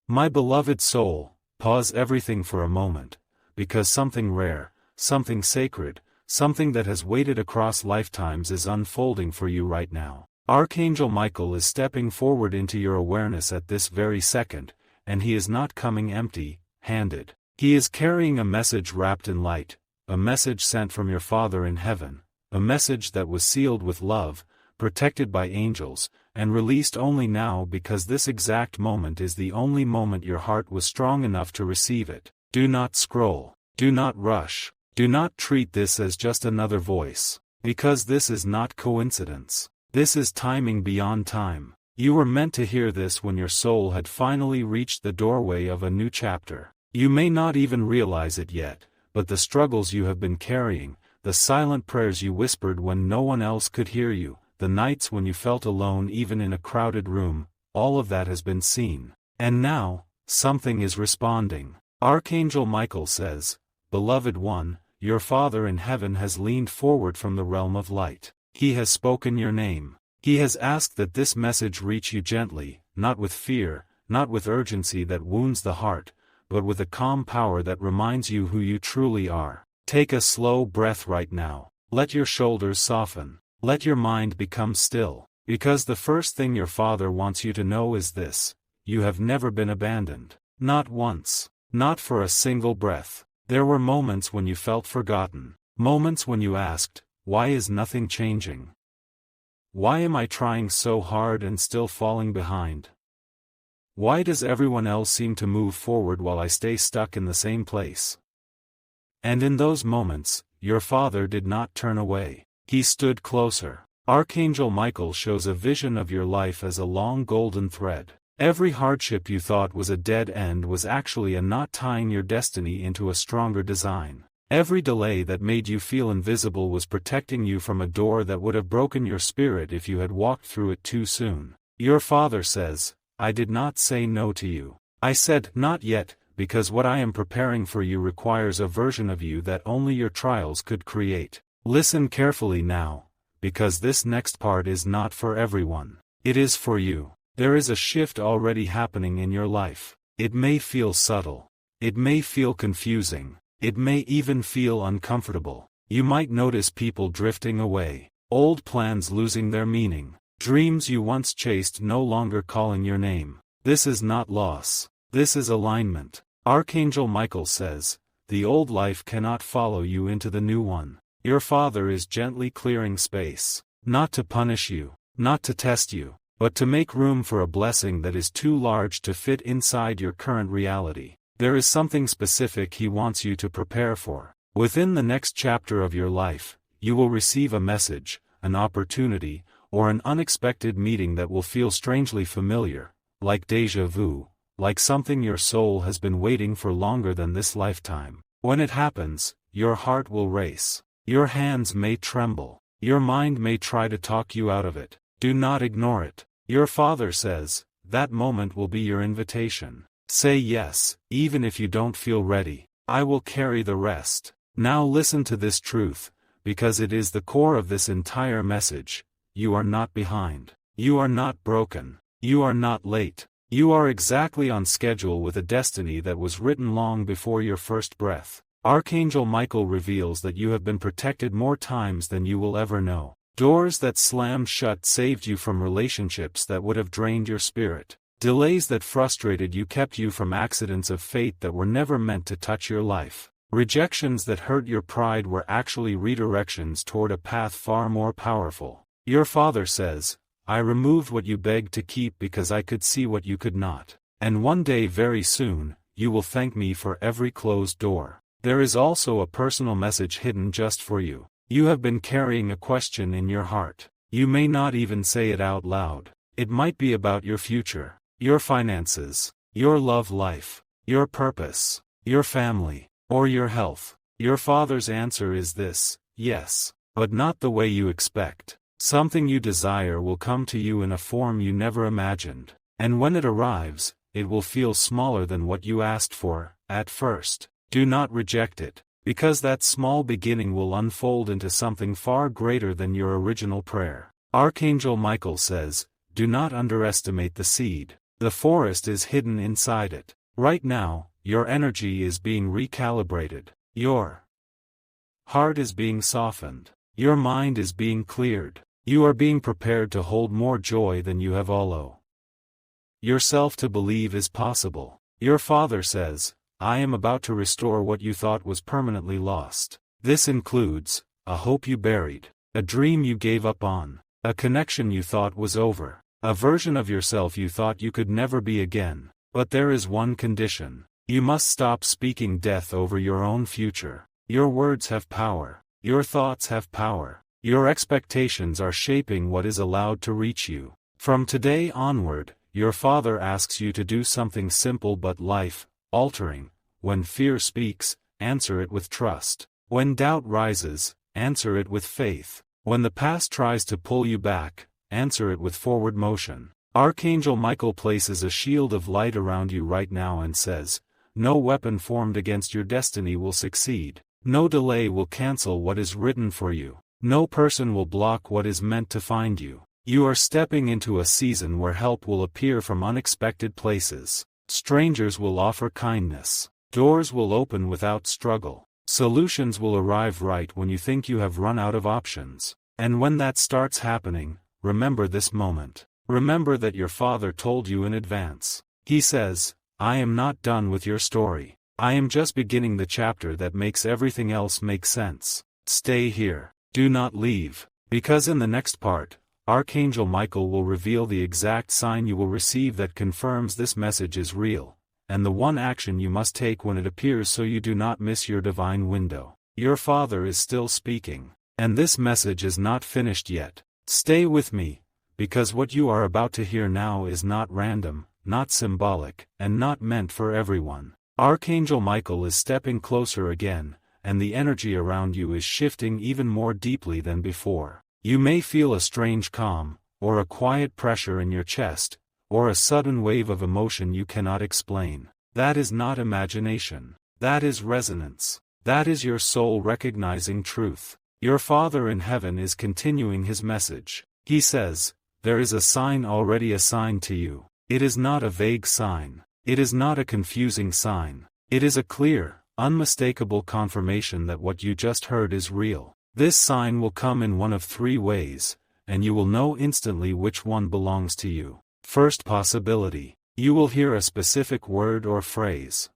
My beloved soul, pause everything for a moment, because something rare, something sacred, something that has waited across lifetimes is unfolding for you right now. Archangel Michael is stepping forward into your awareness at this very second, and he is not coming empty-handed. He is carrying a message wrapped in light, a message sent from your Father in heaven, a message that was sealed with love, protected by angels, and released only now because this exact moment is the only moment your heart was strong enough to receive it. Do not scroll. Do not rush. Do not treat this as just another voice, because this is not coincidence. This is timing beyond time. You were meant to hear this when your soul had finally reached the doorway of a new chapter. You may not even realize it yet, but the struggles you have been carrying, the silent prayers you whispered when no one else could hear you, the nights when you felt alone even in a crowded room, all of that has been seen. And now, something is responding. Archangel Michael says, "Beloved one, your Father in heaven has leaned forward from the realm of light. He has spoken your name. He has asked that this message reach you gently, not with fear, not with urgency that wounds the heart, but with a calm power that reminds you who you truly are. Take a slow breath right now. Let your shoulders soften. Let your mind become still, because the first thing your Father wants you to know is this: you have never been abandoned. Not once. Not for a single breath. There were moments when you felt forgotten. Moments when you asked, why is nothing changing? Why am I trying so hard and still falling behind? Why does everyone else seem to move forward while I stay stuck in the same place? And in those moments, your Father did not turn away. He stood closer. Archangel Michael shows a vision of your life as a long golden thread. Every hardship you thought was a dead end was actually a knot tying your destiny into a stronger design. Every delay that made you feel invisible was protecting you from a door that would have broken your spirit if you had walked through it too soon. Your Father says, I did not say no to you. I said, not yet, because what I am preparing for you requires a version of you that only your trials could create. Listen carefully now, because this next part is not for everyone. It is for you. There is a shift already happening in your life. It may feel subtle. It may feel confusing. It may even feel uncomfortable. You might notice people drifting away, old plans losing their meaning, dreams you once chased no longer calling your name. This is not loss. This is alignment. Archangel Michael says, the old life cannot follow you into the new one. Your Father is gently clearing space, not to punish you, not to test you, but to make room for a blessing that is too large to fit inside your current reality. There is something specific He wants you to prepare for. Within the next chapter of your life, you will receive a message, an opportunity, or an unexpected meeting that will feel strangely familiar, like déjà vu, like something your soul has been waiting for longer than this lifetime. When it happens, your heart will race. Your hands may tremble. Your mind may try to talk you out of it. Do not ignore it. Your Father says, that moment will be your invitation. Say yes, even if you don't feel ready. I will carry the rest. Now listen to this truth, because it is the core of this entire message. You are not behind. You are not broken. You are not late. You are exactly on schedule with a destiny that was written long before your first breath. Archangel Michael reveals that you have been protected more times than you will ever know. Doors that slammed shut saved you from relationships that would have drained your spirit. Delays that frustrated you kept you from accidents of fate that were never meant to touch your life. Rejections that hurt your pride were actually redirections toward a path far more powerful. Your Father says, I removed what you begged to keep because I could see what you could not. And one day very soon, you will thank me for every closed door. There is also a personal message hidden just for you. You have been carrying a question in your heart. You may not even say it out loud. It might be about your future, your finances, your love life, your purpose, your family, or your health. Your Father's answer is this: yes, but not the way you expect. Something you desire will come to you in a form you never imagined. And when it arrives, it will feel smaller than what you asked for, at first. Do not reject it, because that small beginning will unfold into something far greater than your original prayer. Archangel Michael says, do not underestimate the seed. The forest is hidden inside it. Right now, your energy is being recalibrated. Your heart is being softened. Your mind is being cleared. You are being prepared to hold more joy than you have allow yourself to believe is possible. Your Father says, I am about to restore what you thought was permanently lost. This includes a hope you buried, a dream you gave up on, a connection you thought was over, a version of yourself you thought you could never be again. But there is one condition. You must stop speaking death over your own future. Your words have power. Your thoughts have power. Your expectations are shaping what is allowed to reach you. From today onward, your Father asks you to do something simple but life-altering. When fear speaks, answer it with trust. When doubt rises, answer it with faith. When the past tries to pull you back, answer it with forward motion. Archangel Michael places a shield of light around you right now and says, no weapon formed against your destiny will succeed. No delay will cancel what is written for you. No person will block what is meant to find you. You are stepping into a season where help will appear from unexpected places. Strangers will offer kindness. Doors will open without struggle. Solutions will arrive right when you think you have run out of options. And when that starts happening, remember this moment. Remember that your Father told you in advance. He says, I am not done with your story. I am just beginning the chapter that makes everything else make sense. Stay here. Do not leave. Because in the next part, Archangel Michael will reveal the exact sign you will receive that confirms this message is real, and the one action you must take when it appears so you do not miss your divine window. Your Father is still speaking, and this message is not finished yet. Stay with me, because what you are about to hear now is not random, not symbolic, and not meant for everyone. Archangel Michael is stepping closer again, and the energy around you is shifting even more deeply than before. You may feel a strange calm, or a quiet pressure in your chest, or a sudden wave of emotion you cannot explain. That is not imagination. That is resonance. That is your soul recognizing truth. Your Father in heaven is continuing his message. He says, there is a sign already assigned to you. It is not a vague sign. It is not a confusing sign. It is a clear, unmistakable confirmation that what you just heard is real. This sign will come in one of three ways, and you will know instantly which one belongs to you. First possibility. You will hear a specific word or phrase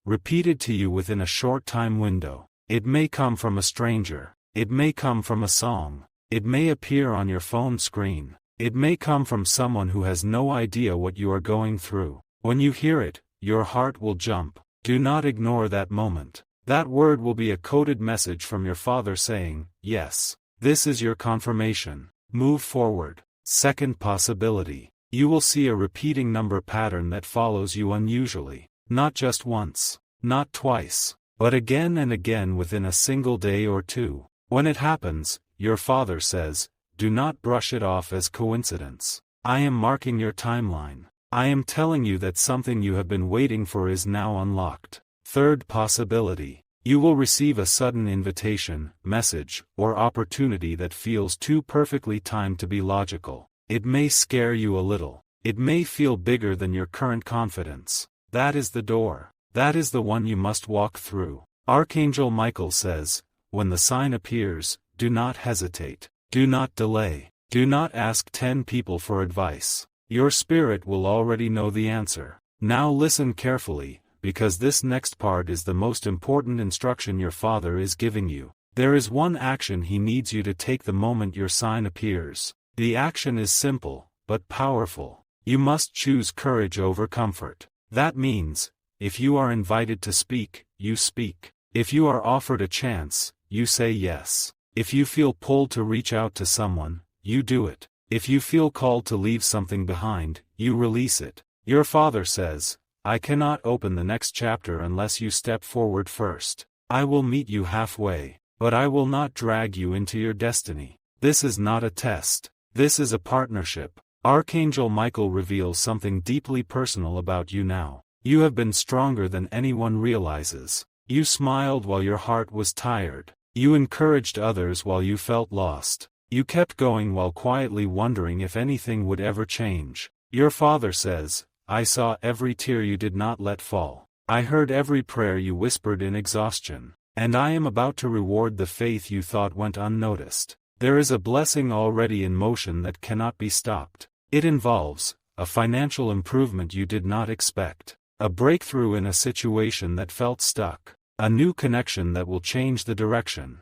repeated to you within a short time window. It may come from a stranger. It may come from a song. It may appear on your phone screen. It may come from someone who has no idea what you are going through. When you hear it, your heart will jump. Do not ignore that moment. That word will be a coded message from your Father saying, yes, this is your confirmation. Move forward. Second possibility. You will see a repeating number pattern that follows you unusually. Not just once. Not twice. But again and again within a single day or two. When it happens, your Father says, do not brush it off as coincidence. I am marking your timeline. I am telling you that something you have been waiting for is now unlocked. Third possibility. You will receive a sudden invitation, message, or opportunity that feels too perfectly timed to be logical. It may scare you a little. It may feel bigger than your current confidence. That is the door. That is the one you must walk through. Archangel Michael says, when the sign appears, do not hesitate. Do not delay. Do not ask 10 people for advice. Your spirit will already know the answer. Now listen carefully, because this next part is the most important instruction your Father is giving you. There is one action he needs you to take the moment your sign appears. The action is simple, but powerful. You must choose courage over comfort. That means, if you are invited to speak, you speak. If you are offered a chance, you say yes. If you feel pulled to reach out to someone, you do it. If you feel called to leave something behind, you release it. Your Father says, I cannot open the next chapter unless you step forward first. I will meet you halfway, but I will not drag you into your destiny. This is not a test. This is a partnership. Archangel Michael reveals something deeply personal about you now. You have been stronger than anyone realizes. You smiled while your heart was tired. You encouraged others while you felt lost. You kept going while quietly wondering if anything would ever change. Your father says, I saw every tear you did not let fall. I heard every prayer you whispered in exhaustion. And I am about to reward the faith you thought went unnoticed. There is a blessing already in motion that cannot be stopped. It involves a financial improvement you did not expect, a breakthrough in a situation that felt stuck, a new connection that will change the direction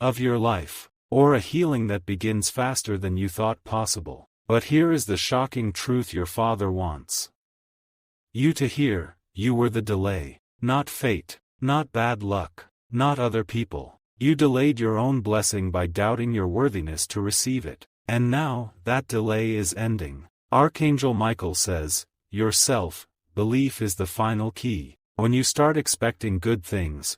of your life, or a healing that begins faster than you thought possible. But here is the shocking truth your father wants you to hear: you were the delay, not fate, not bad luck, not other people. You delayed your own blessing by doubting your worthiness to receive it. And now, that delay is ending. Archangel Michael says, your self-belief is the final key. When you start expecting good things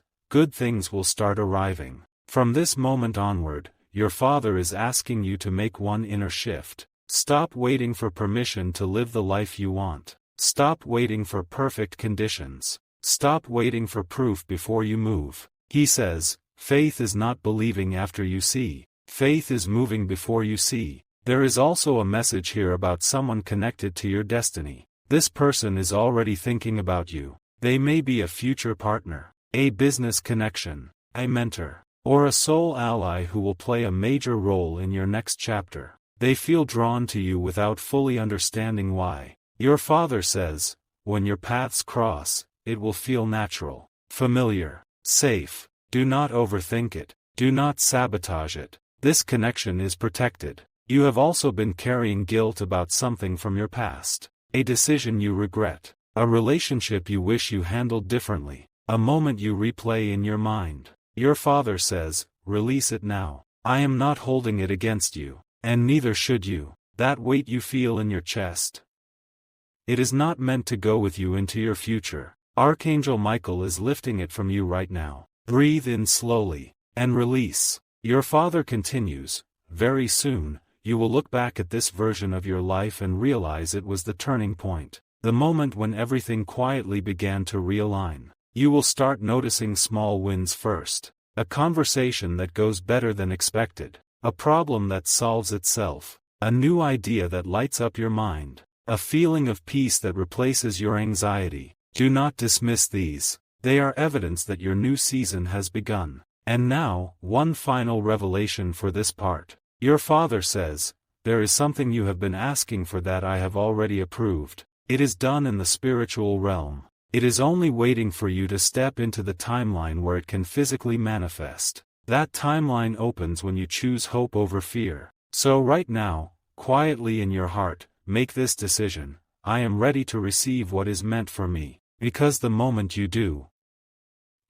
will start arriving. From this moment onward, your father is asking you to make one inner shift. Stop waiting for permission to live the life you want. Stop waiting for perfect conditions. Stop waiting for proof before you move. He says, faith is not believing after you see. Faith is moving before you see. There is also a message here about someone connected to your destiny. This person is already thinking about you. They may be a future partner, a business connection, a mentor, or a soul ally who will play a major role in your next chapter. They feel drawn to you without fully understanding why. Your father says, when your paths cross, it will feel natural, familiar, safe. Do not overthink it. Do not sabotage it. This connection is protected. You have also been carrying guilt about something from your past. A decision you regret. A relationship you wish you handled differently. A moment you replay in your mind. Your father says, release it now. I am not holding it against you. And neither should you. That weight you feel in your chest, it is not meant to go with you into your future. Archangel Michael is lifting it from you right now. Breathe in slowly, and release. Your father continues, very soon, you will look back at this version of your life and realize it was the turning point. The moment when everything quietly began to realign. You will start noticing small wins first. A conversation that goes better than expected. A problem that solves itself. A new idea that lights up your mind. A feeling of peace that replaces your anxiety. Do not dismiss these. They are evidence that your new season has begun. And now, one final revelation for this part. Your father says, there is something you have been asking for that I have already approved. It is done in the spiritual realm. It is only waiting for you to step into the timeline where it can physically manifest. That timeline opens when you choose hope over fear. So right now, quietly in your heart, make this decision. I am ready to receive what is meant for me. Because the moment you do,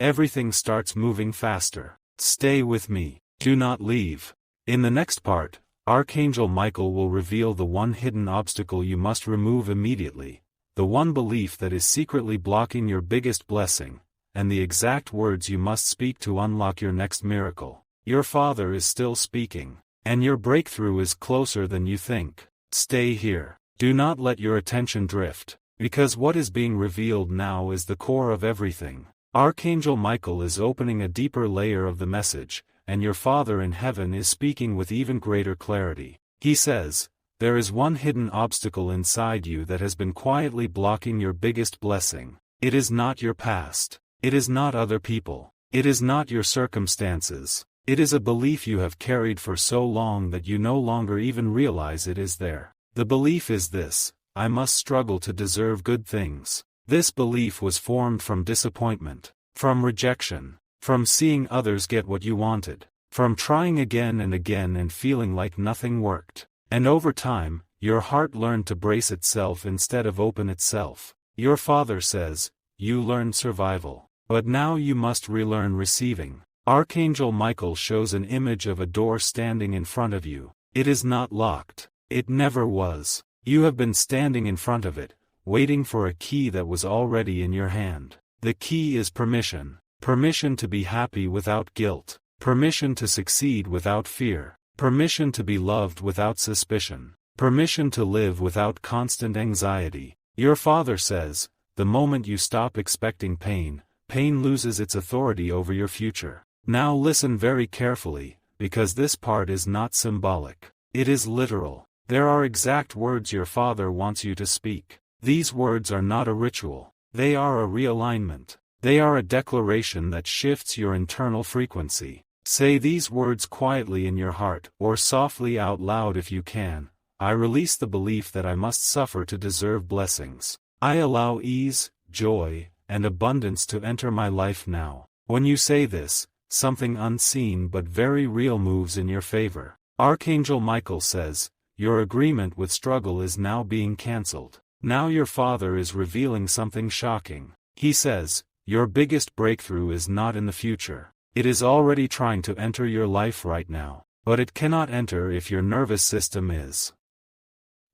everything starts moving faster. Stay with me. Do not leave. In the next part, Archangel Michael will reveal the one hidden obstacle you must remove immediately, the one belief that is secretly blocking your biggest blessing, and the exact words you must speak to unlock your next miracle. Your father is still speaking, and your breakthrough is closer than you think. Stay here. Do not let your attention drift, because what is being revealed now is the core of everything. Archangel Michael is opening a deeper layer of the message, and your Father in heaven is speaking with even greater clarity. He says, there is one hidden obstacle inside you that has been quietly blocking your biggest blessing. It is not your past. It is not other people. It is not your circumstances. It is a belief you have carried for so long that you no longer even realize it is there. The belief is this: I must struggle to deserve good things. This belief was formed from disappointment, from rejection, from seeing others get what you wanted, from trying again and again and feeling like nothing worked. And over time, your heart learned to brace itself instead of open itself. Your Father says, you learned survival, but now you must relearn receiving. Archangel Michael shows an image of a door standing in front of you. It is not locked. It never was. You have been standing in front of it, waiting for a key that was already in your hand. The key is permission. Permission to be happy without guilt. Permission to succeed without fear. Permission to be loved without suspicion. Permission to live without constant anxiety. Your Father says, the moment you stop expecting pain, pain loses its authority over your future. Now listen very carefully, because this part is not symbolic. It is literal. There are exact words your Father wants you to speak. These words are not a ritual. They are a realignment. They are a declaration that shifts your internal frequency. Say these words quietly in your heart, or softly out loud if you can. I release the belief that I must suffer to deserve blessings. I allow ease, joy, and abundance to enter my life now. When you say this, something unseen but very real moves in your favor. Archangel Michael says, your agreement with struggle is now being cancelled. Now your Father is revealing something shocking. He says, your biggest breakthrough is not in the future. It is already trying to enter your life right now, but it cannot enter if your nervous system is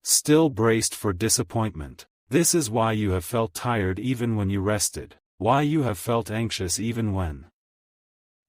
still braced for disappointment. This is why you have felt tired even when you rested, why you have felt anxious even when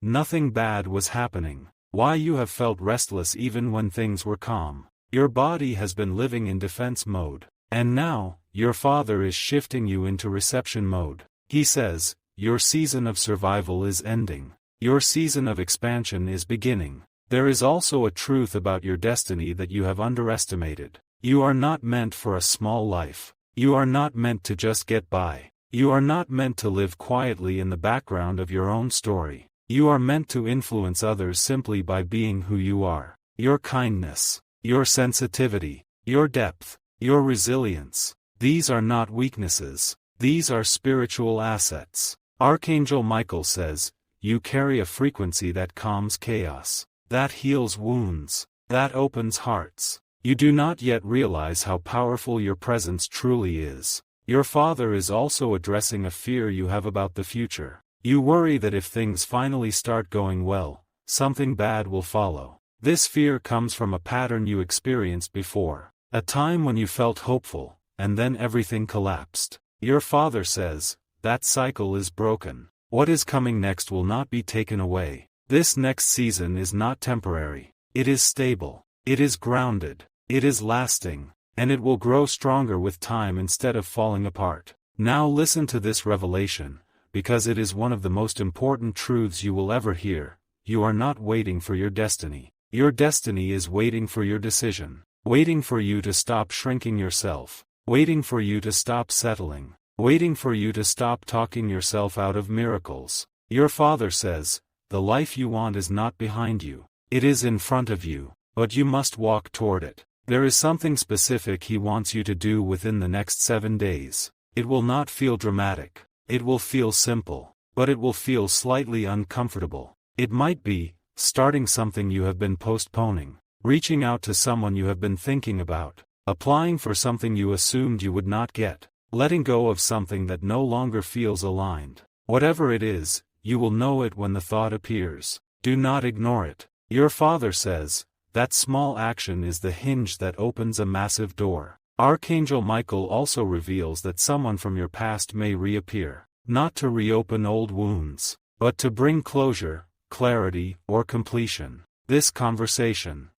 nothing bad was happening, why you have felt restless even when things were calm. Your body has been living in defense mode, and now, your Father is shifting you into reception mode. He says, your season of survival is ending. Your season of expansion is beginning. There is also a truth about your destiny that you have underestimated. You are not meant for a small life. You are not meant to just get by. You are not meant to live quietly in the background of your own story. You are meant to influence others simply by being who you are. Your kindness, your sensitivity, your depth, your resilience. These are not weaknesses. These are spiritual assets. Archangel Michael says, you carry a frequency that calms chaos, that heals wounds, that opens hearts. You do not yet realize how powerful your presence truly is. Your Father is also addressing a fear you have about the future. You worry that if things finally start going well, something bad will follow. This fear comes from a pattern you experienced before, a time when you felt hopeful, and then everything collapsed. Your Father says, that cycle is broken. What is coming next will not be taken away. This next season is not temporary. It is stable. It is grounded. It is lasting. And it will grow stronger with time instead of falling apart. Now listen to this revelation, because it is one of the most important truths you will ever hear. You are not waiting for your destiny. Your destiny is waiting for your decision. Waiting for you to stop shrinking yourself. Waiting for you to stop settling. Waiting for you to stop talking yourself out of miracles. Your Father says, the life you want is not behind you. It is in front of you, but you must walk toward it. There is something specific He wants you to do within the next 7 days. It will not feel dramatic. It will feel simple, but it will feel slightly uncomfortable. It might be starting something you have been postponing, reaching out to someone you have been thinking about, applying for something you assumed you would not get. Letting go of something that no longer feels aligned. Whatever it is, you will know it when the thought appears. Do not ignore it. Your Father says, that small action is the hinge that opens a massive door. Archangel Michael also reveals that someone from your past may reappear, not to reopen old wounds, but to bring closure, clarity, or completion. This conversation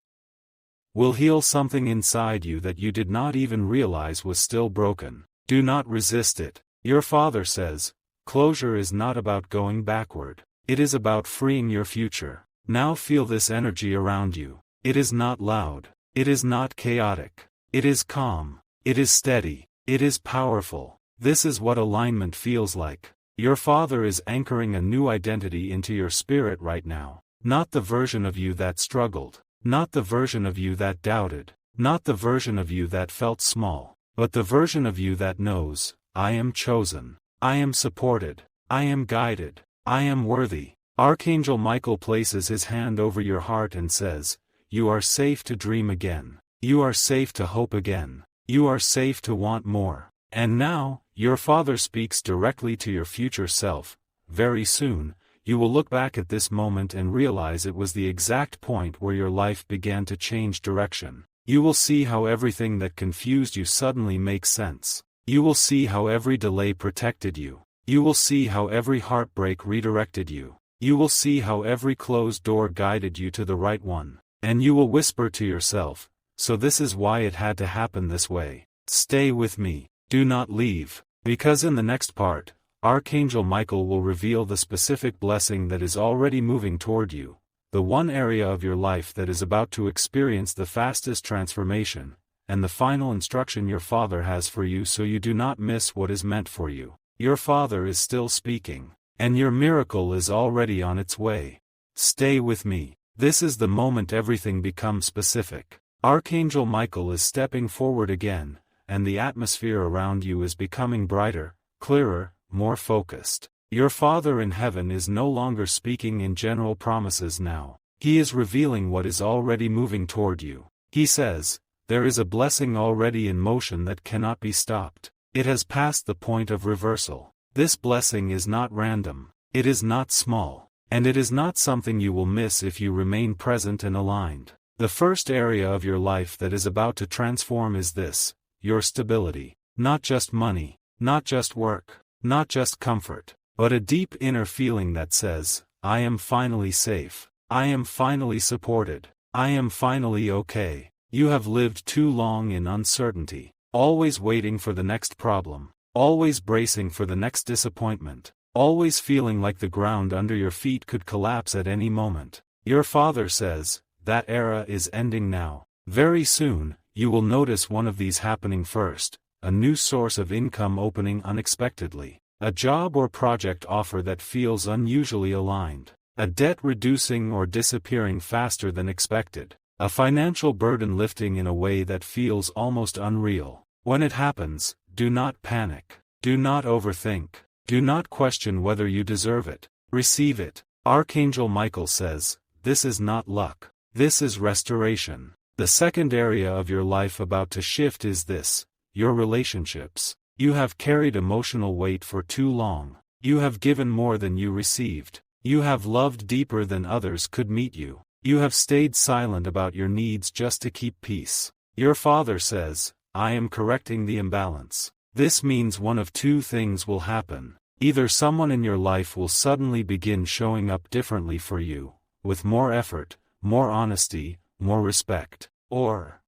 will heal something inside you that you did not even realize was still broken. Do not resist it. Your Father says, closure is not about going backward. It is about freeing your future. Now feel this energy around you. It is not loud. It is not chaotic. It is calm. It is steady. It is powerful. This is what alignment feels like. Your Father is anchoring a new identity into your spirit right now. Not the version of you that struggled. Not the version of you that doubted. Not the version of you that felt small. But the version of you that knows, I am chosen, I am supported, I am guided, I am worthy. Archangel Michael places his hand over your heart and says, you are safe to dream again. You are safe to hope again. You are safe to want more. And now, your Father speaks directly to your future self. Very soon, you will look back at this moment and realize it was the exact point where your life began to change direction. You will see how everything that confused you suddenly makes sense. You will see how every delay protected you. You will see how every heartbreak redirected you. You will see how every closed door guided you to the right one. And you will whisper to yourself, so this is why it had to happen this way. Stay with me. Do not leave. Because in the next part, Archangel Michael will reveal the specific blessing that is already moving toward you, the one area of your life that is about to experience the fastest transformation, and the final instruction your Father has for you so you do not miss what is meant for you. Your Father is still speaking, and your miracle is already on its way. Stay with me. This is the moment everything becomes specific. Archangel Michael is stepping forward again, and the atmosphere around you is becoming brighter, clearer, more focused. Your Father in heaven is no longer speaking in general promises now. He is revealing what is already moving toward you. He says, there is a blessing already in motion that cannot be stopped. It has passed the point of reversal. This blessing is not random. It is not small. And it is not something you will miss if you remain present and aligned. The first area of your life that is about to transform is this: your stability. Not just money, not just work, not just comfort, but a deep inner feeling that says, I am finally safe. I am finally supported. I am finally okay. You have lived too long in uncertainty, always waiting for the next problem, always bracing for the next disappointment, always feeling like the ground under your feet could collapse at any moment. Your Father says, that era is ending now. Very soon, you will notice one of these happening first: a new source of income opening unexpectedly, a job or project offer that feels unusually aligned, a debt reducing or disappearing faster than expected, a financial burden lifting in a way that feels almost unreal. When it happens, do not panic. Do not overthink. Do not question whether you deserve it. Receive it. Archangel Michael says, this is not luck. This is restoration. The second area of your life about to shift is this: your relationships. You have carried emotional weight for too long. You have given more than you received. You have loved deeper than others could meet you. You have stayed silent about your needs just to keep peace. Your Father says, I am correcting the imbalance. This means one of two things will happen. Either someone in your life will suddenly begin showing up differently for you, with more effort, more honesty, more respect, or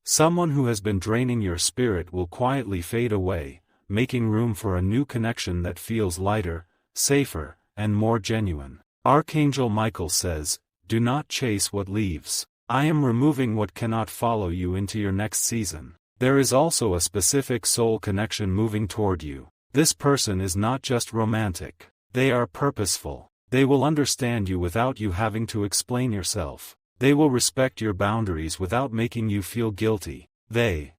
someone who has been draining your spirit will quietly fade away, making room for a new connection that feels lighter, safer, and more genuine. Archangel Michael says, do not chase what leaves. I am removing what cannot follow you into your next season. There is also a specific soul connection moving toward you. This person is not just romantic. They are purposeful. They will understand you without you having to explain yourself. They will respect your boundaries without making you feel guilty. They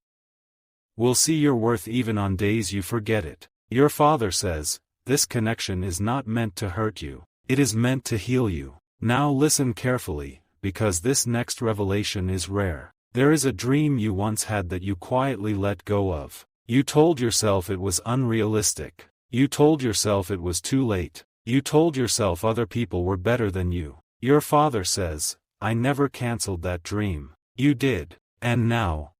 will see your worth even on days you forget it. Your Father says, this connection is not meant to hurt you. It is meant to heal you. Now listen carefully, because this next revelation is rare. There is a dream you once had that you quietly let go of. You told yourself it was unrealistic. You told yourself it was too late. You told yourself other people were better than you. Your Father says, I never canceled that dream. You did. And now,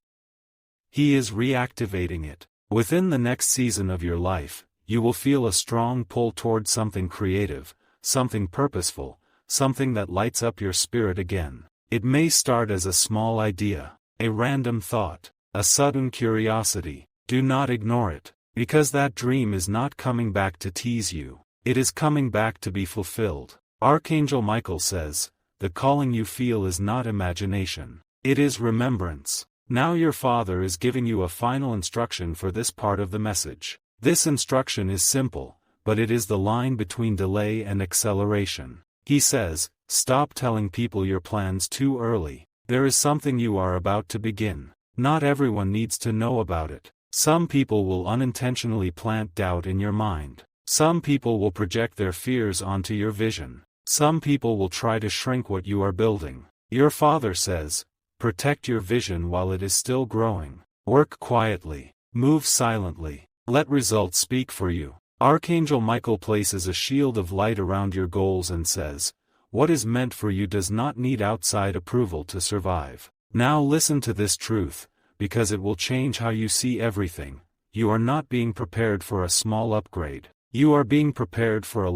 He is reactivating it. Within the next season of your life, you will feel a strong pull toward something creative, something purposeful, something that lights up your spirit again. It may start as a small idea, a random thought, a sudden curiosity. Do not ignore it, because that dream is not coming back to tease you. It is coming back to be fulfilled. Archangel Michael says, the calling you feel is not imagination. It is remembrance. Now your Father is giving you a final instruction for this part of the message. This instruction is simple, but it is the line between delay and acceleration. He says, stop telling people your plans too early. There is something you are about to begin. Not everyone needs to know about it. Some people will unintentionally plant doubt in your mind. Some people will project their fears onto your vision. Some people will try to shrink what you are building. Your Father says, protect your vision while it is still growing. Work quietly. Move silently. Let results speak for you. Archangel Michael places a shield of light around your goals and says, what is meant for you does not need outside approval to survive. Now listen to this truth, because it will change how you see everything. You are not being prepared for a small upgrade. You are being prepared for a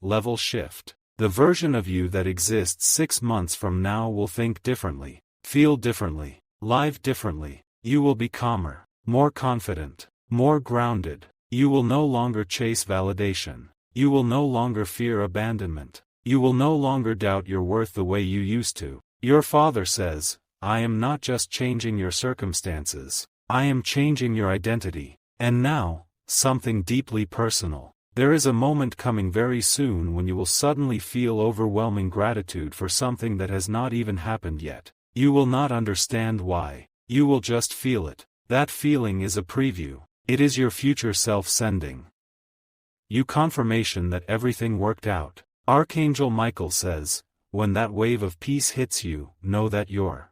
level shift. The version of you that exists 6 months from now will think differently, feel differently, live differently. You will be calmer, more confident, more grounded. You will no longer chase validation. You will no longer fear abandonment. You will no longer doubt your worth the way you used to. Your Father says, I am not just changing your circumstances, I am changing your identity. And now, something deeply personal. There is a moment coming very soon when you will suddenly feel overwhelming gratitude for something that has not even happened yet. You will not understand why. You will just feel it. That feeling is a preview. It is your future self sending you confirmation that everything worked out. Archangel Michael says, when that wave of peace hits you, know that your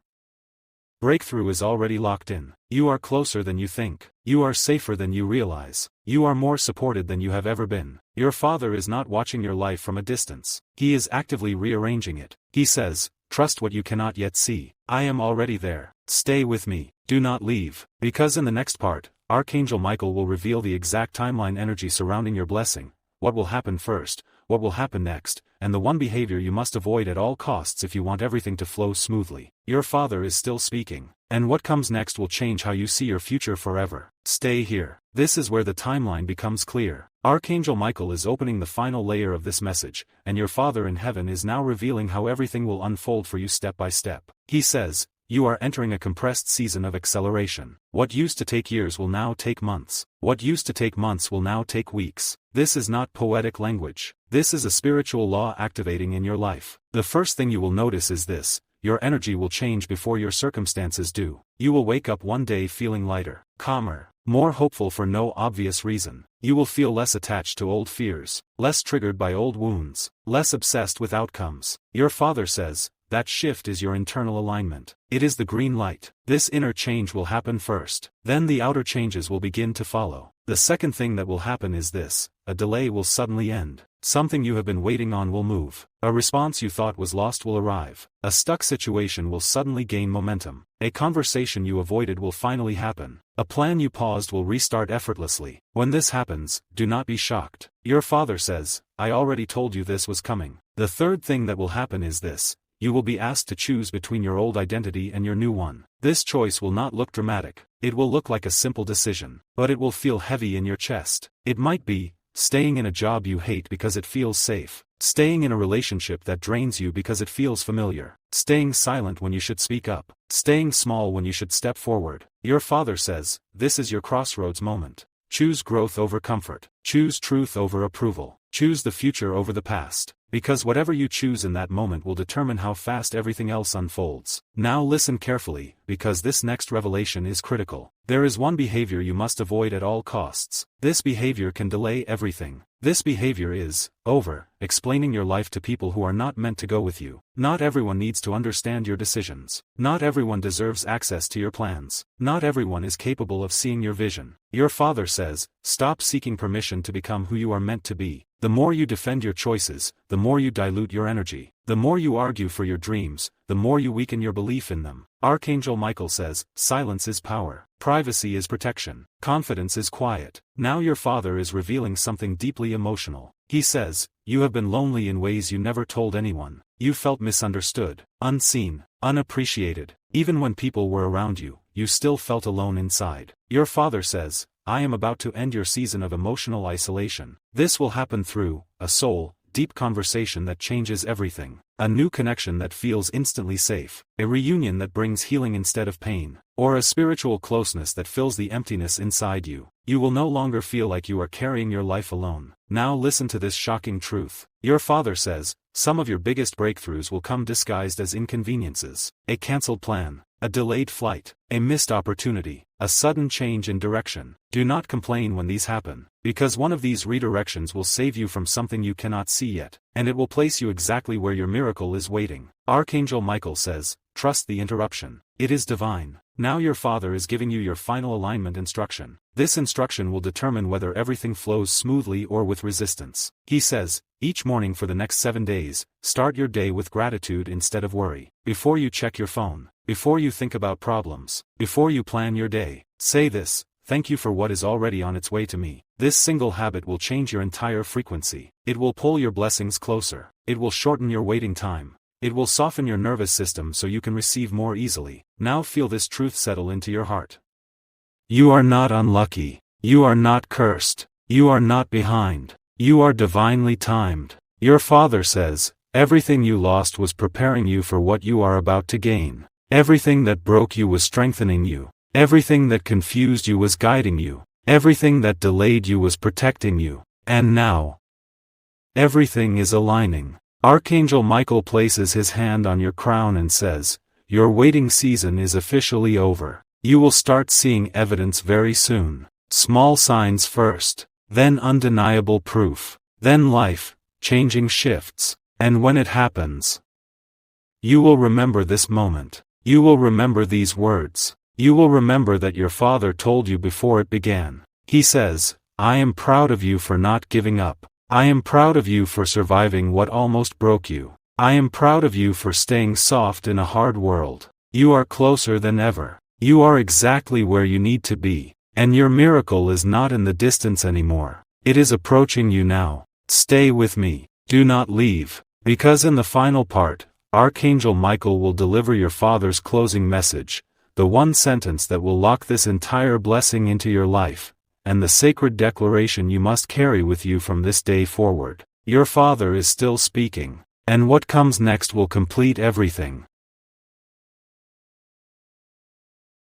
breakthrough is already locked in. You are closer than you think. You are safer than you realize. You are more supported than you have ever been. Your Father is not watching your life from a distance. He is actively rearranging it. He says, trust what you cannot yet see. I am already there. Stay with me. Do not leave. Because in the next part, Archangel Michael will reveal the exact timeline energy surrounding your blessing, what will happen first, what will happen next, and the one behavior you must avoid at all costs if you want everything to flow smoothly. Your Father is still speaking, and what comes next will change how you see your future forever. Stay here. This is where the timeline becomes clear. Archangel Michael is opening the final layer of this message, and your Father in heaven is now revealing how everything will unfold for you step by step. He says, you are entering a compressed season of acceleration. What used to take years will now take months. What used to take months will now take weeks. This is not poetic language. This is a spiritual law activating in your life. The first thing you will notice is this: your energy will change before your circumstances do. You will wake up one day feeling lighter, calmer, more hopeful for no obvious reason. You will feel less attached to old fears, less triggered by old wounds, less obsessed with outcomes. Your Father says, that shift is your internal alignment. It is the green light. This inner change will happen first. Then the outer changes will begin to follow. The second thing that will happen is this: a delay will suddenly end. Something you have been waiting on will move. A response you thought was lost will arrive. A stuck situation will suddenly gain momentum. A conversation you avoided will finally happen. A plan you paused will restart effortlessly. When this happens, do not be shocked. Your Father says, I already told you this was coming. The third thing that will happen is this: you will be asked to choose between your old identity and your new one. This choice will not look dramatic. It will look like a simple decision, but it will feel heavy in your chest. It might be staying in a job you hate because it feels safe, staying in a relationship that drains you because it feels familiar, staying silent when you should speak up, staying small when you should step forward. Your Father says, this is your crossroads moment. Choose growth over comfort. Choose truth over approval. Choose the future over the past. Because whatever you choose in that moment will determine how fast everything else unfolds. Now listen carefully, because this next revelation is critical. There is one behavior you must avoid at all costs. This behavior can delay everything. This behavior is explaining your life to people who are not meant to go with you. Not everyone needs to understand your decisions. Not everyone deserves access to your plans. Not everyone is capable of seeing your vision. Your Father says, stop seeking permission to become who you are meant to be. The more you defend your choices, the more you dilute your energy. The more you argue for your dreams, the more you weaken your belief in them. Archangel Michael says, silence is power. Privacy is protection. Confidence is quiet. Now your Father is revealing something deeply emotional. He says, you have been lonely in ways you never told anyone. You felt misunderstood, unseen, unappreciated. Even when people were around you, you still felt alone inside. Your Father says, I am about to end your season of emotional isolation. This will happen through a deep conversation that changes everything. A new connection that feels instantly safe. A reunion that brings healing instead of pain. Or a spiritual closeness that fills the emptiness inside you. You will no longer feel like you are carrying your life alone. Now listen to this shocking truth. Your Father says, some of your biggest breakthroughs will come disguised as inconveniences. A cancelled plan. A delayed flight. A missed opportunity. A sudden change in direction. Do not complain when these happen, because one of these redirections will save you from something you cannot see yet, and it will place you exactly where your miracle is waiting. Archangel Michael says, trust the interruption. It is divine. Now your Father is giving you your final alignment instruction. This instruction will determine whether everything flows smoothly or with resistance. He says, each morning for the next 7 days, start your day with gratitude instead of worry. Before you check your phone, before you think about problems, before you plan your day, say this: thank you for what is already on its way to me. This single habit will change your entire frequency. It will pull your blessings closer. It will shorten your waiting time. It will soften your nervous system so you can receive more easily. Now feel this truth settle into your heart. You are not unlucky. You are not cursed. You are not behind. You are divinely timed. Your Father says, Everything you lost was preparing you for what you are about to gain. Everything that broke you was strengthening you. Everything that confused you was guiding you. Everything that delayed you was protecting you. And now, everything is aligning. Archangel Michael places his hand on your crown and says, your waiting season is officially over. You will start seeing evidence very soon. Small signs first, then undeniable proof, then life-changing shifts. And when it happens, you will remember this moment. You will remember these words. You will remember that your father told you before it began. He says, I am proud of you for not giving up. I am proud of you for surviving what almost broke you. I am proud of you for staying soft in a hard world. You are closer than ever. You are exactly where you need to be. And your miracle is not in the distance anymore. It is approaching you now. Stay with me. Do not leave. Because in the final part, Archangel Michael will deliver your father's closing message, the one sentence that will lock this entire blessing into your life, and the sacred declaration you must carry with you from this day forward. Your father is still speaking, and what comes next will complete everything.